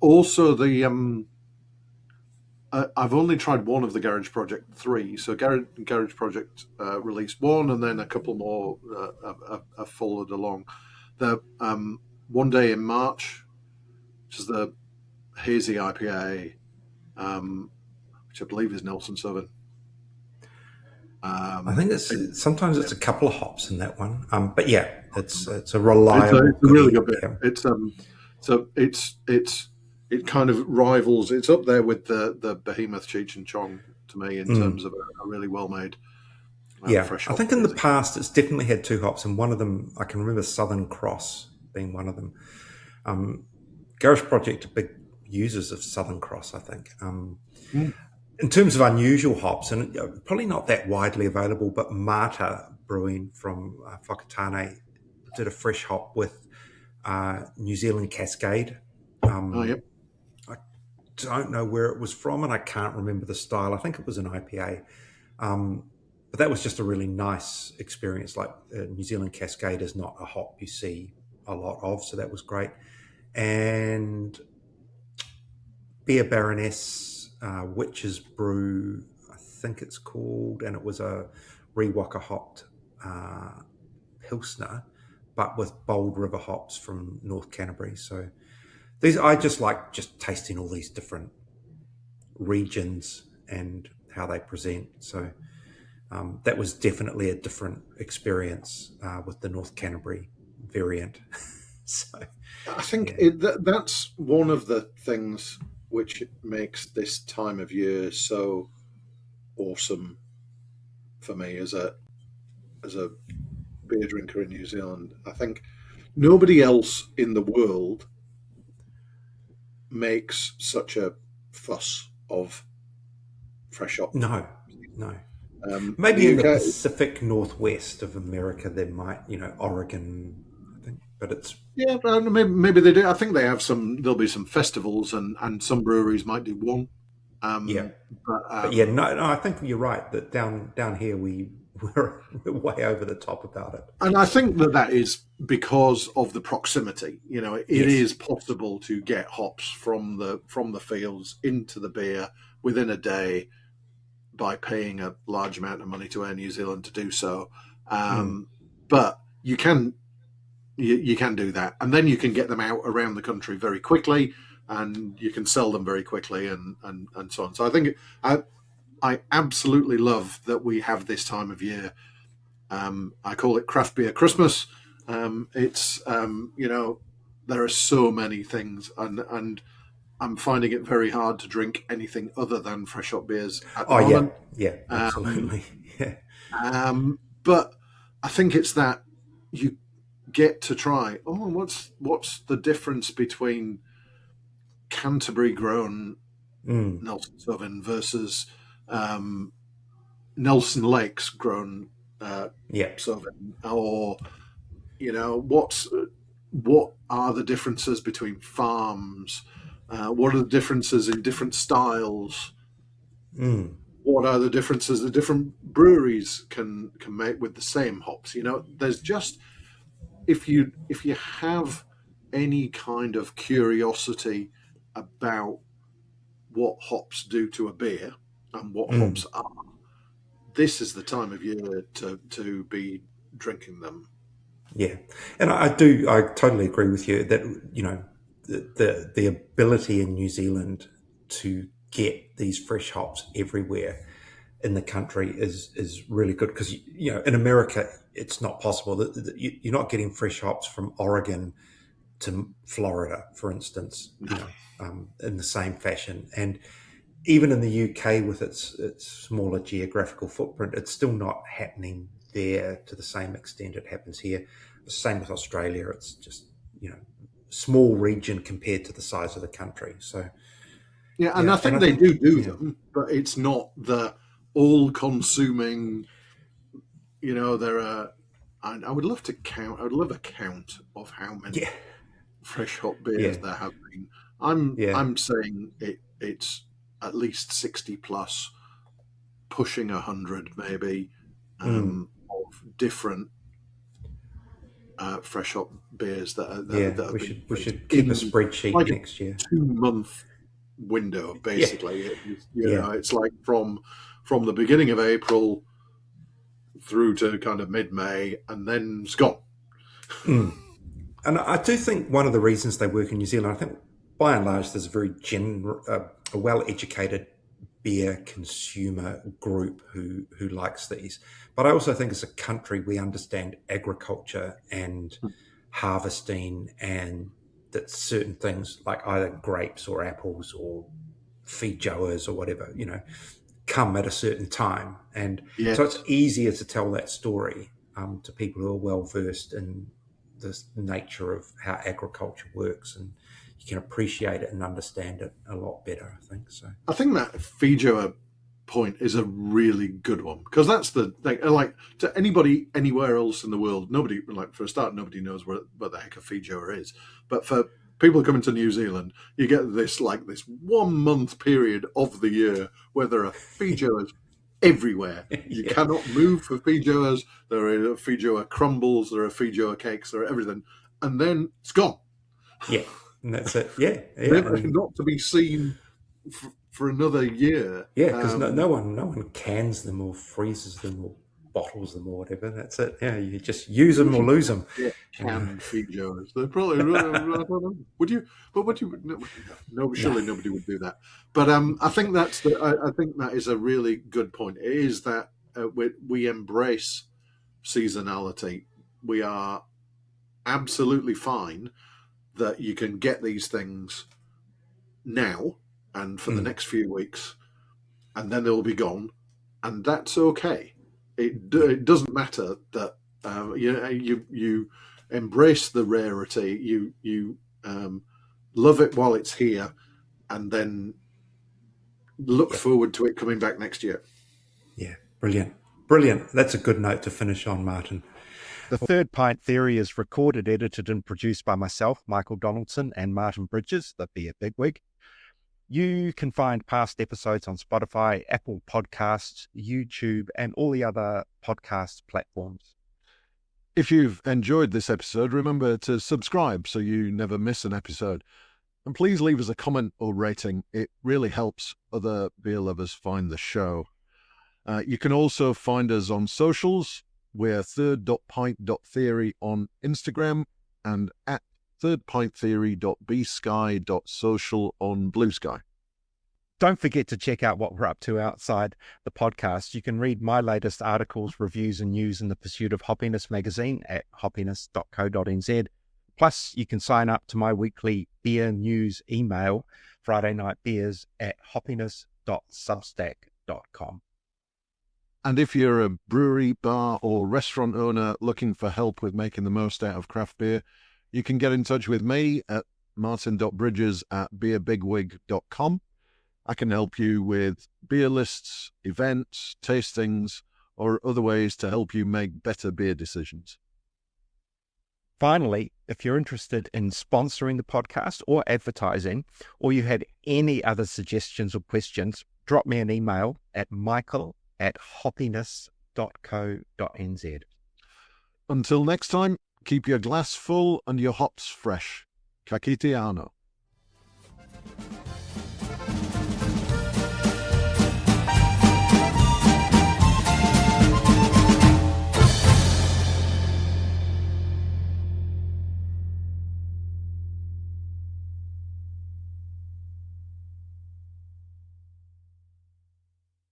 Also, the I've only tried one of the Garage Project 3. So Garage Project released one, and then a couple more have followed along. The One Day in March, which is the hazy IPA, which I believe is Nelson Sauvin. I think sometimes it's a couple of hops in that one, but yeah, it's a reliable. It's a really good beer. It kind of rivals. It's up there with the Behemoth Cheech and Chong to me in terms of a really well made. Fresh hop. I think in the past it's definitely had two hops, and one of them I can remember Southern Cross being one of them. Garage Project are big users of Southern Cross, I think. In terms of unusual hops, and probably not that widely available, but Marta Brewing from Whakatane did a fresh hop with New Zealand Cascade. I don't know where it was from, and I can't remember the style. I think it was an IPA. But that was just a really nice experience. Like New Zealand Cascade is not a hop you see a lot of, so that was great. And Beer Baroness Witch's Brew, I think it's called, and it was a Riwaka hopped Pilsner, but with Bold River hops from North Canterbury. So I just like tasting all these different regions and how they present. So that was definitely a different experience with the North Canterbury variant. So I think yeah, that's one of the things which makes this time of year so awesome for me as a beer drinker in New Zealand. I think nobody else in the world makes such a fuss of fresh hop. no, no. The Maybe in the UK, Pacific Northwest of America, there might, Oregon, I think, but it's yeah, but maybe they do. I think they have some. There'll be some festivals, and some breweries might do one. yeah. But But yeah, no, I think you're right that down here we're way over the top about it. and I think that is because of the proximity. It Yes. is possible to get hops from the fields into the beer within a day by paying a large amount of money to Air New Zealand to do so. Mm. But you can do that, and then you can get them out around the country very quickly, and you can sell them very quickly, and so on. So I think I absolutely love that we have this time of year. I call it craft beer Christmas. It's there are so many things, and I'm finding it very hard to drink anything other than fresh hop beers at the Oh yeah, moment. yeah, Um, absolutely. Yeah. but I think it's that you get to try. Oh, what's the difference between Canterbury grown Mm. Nelson Sauvin versus um, Nelson Lakes grown Yeah. Sauvin, or what are the differences between farms? What are the differences in different styles? Mm. What are the differences that different breweries can make with the same hops? There's just if you have any kind of curiosity about what hops do to a beer and what Mm. hops are, this is the time of year to be drinking them. Yeah, and I totally agree with you that the ability in New Zealand to get these fresh hops everywhere in the country is really good because in America it's not possible that you're not getting fresh hops from Oregon to Florida, for instance, in the same fashion. And even in the UK, with its smaller geographical footprint, it's still not happening there to the same extent it happens here. The same with Australia. It's just small region compared to the size of the country. So Yeah, and I yeah, and think I they think do yeah, them, but it's not the all-consuming. There are. I would love to count. I would love a count of how many yeah, fresh hop beers yeah, there have been. I'm yeah, I'm saying it's at least 60 plus, pushing 100 maybe, mm, of different fresh hop beers yeah. that have We been should we released should keep a in spreadsheet like a next year. 2 month window. Yeah, Basically, yeah. it's like from the beginning of April through to kind of mid May, and then it's gone. Mm. And I do think one of the reasons they work in New Zealand, I think by and large, there's a very a well-educated beer consumer group who likes these. But I also think as a country, we understand agriculture and harvesting, and that certain things like either grapes or apples or feijoas or whatever, come at a certain time. And so it's Yes. easier to tell that story to people who are well versed in the nature of how agriculture works, and you can appreciate it and understand it a lot better, I think. So, I think that Feijoa point is a really good one because that's the thing. Like, to anybody anywhere else in the world, nobody, like, for a start, nobody knows what the heck a Feijoa is. But for people coming to New Zealand, you get this 1 month period of the year where there are Feijoas everywhere. You yeah, cannot move for Feijoas. There are Feijoa crumbles, there are Feijoa cakes, there are everything, and then it's gone. yeah, and that's it. Yeah, yeah, Never, and not to be seen for another year. yeah, because no one cans them or freezes them or bottles them or whatever. That's it. Yeah, you just use them or lose them. Yeah, canned Fijos. They're probably. I don't know. Would you? But would you? No, surely nobody would do that. But I think that's I think that is a really good point. It is that we embrace seasonality. We are absolutely fine that you can get these things now and for the next few weeks, and then they'll be gone, and that's okay. It doesn't matter that you embrace the rarity. You love it while it's here, and then look forward to it coming back next year. Yeah, brilliant. That's a good note to finish on, Martin. The Third Pint Theory is recorded, edited, and produced by myself, Michael Donaldson, and Martin Bridges, the Beer Bigwig. You can find past episodes on Spotify, Apple Podcasts, YouTube, and all the other podcast platforms. If you've enjoyed this episode, remember to subscribe so you never miss an episode. And please leave us a comment or rating. It really helps other beer lovers find the show. You can also find us on socials. We're third.pint.theory on Instagram and at thirdpinttheory.bsky.social on Blue Sky. Don't forget to check out what we're up to outside the podcast. You can read my latest articles, reviews, and news in the Pursuit of Hoppiness magazine at hoppiness.co.nz. Plus, you can sign up to my weekly beer news email, Friday Night Beers, at hoppiness.substack.com. And if you're a brewery, bar, or restaurant owner looking for help with making the most out of craft beer, you can get in touch with me at martin.bridges@beerbigwig.com. I can help you with beer lists, events, tastings, or other ways to help you make better beer decisions. Finally, if you're interested in sponsoring the podcast or advertising, or you had any other suggestions or questions, drop me an email at michael@hoppiness.co.nz. Until next time, keep your glass full and your hops fresh. Ka kite anō.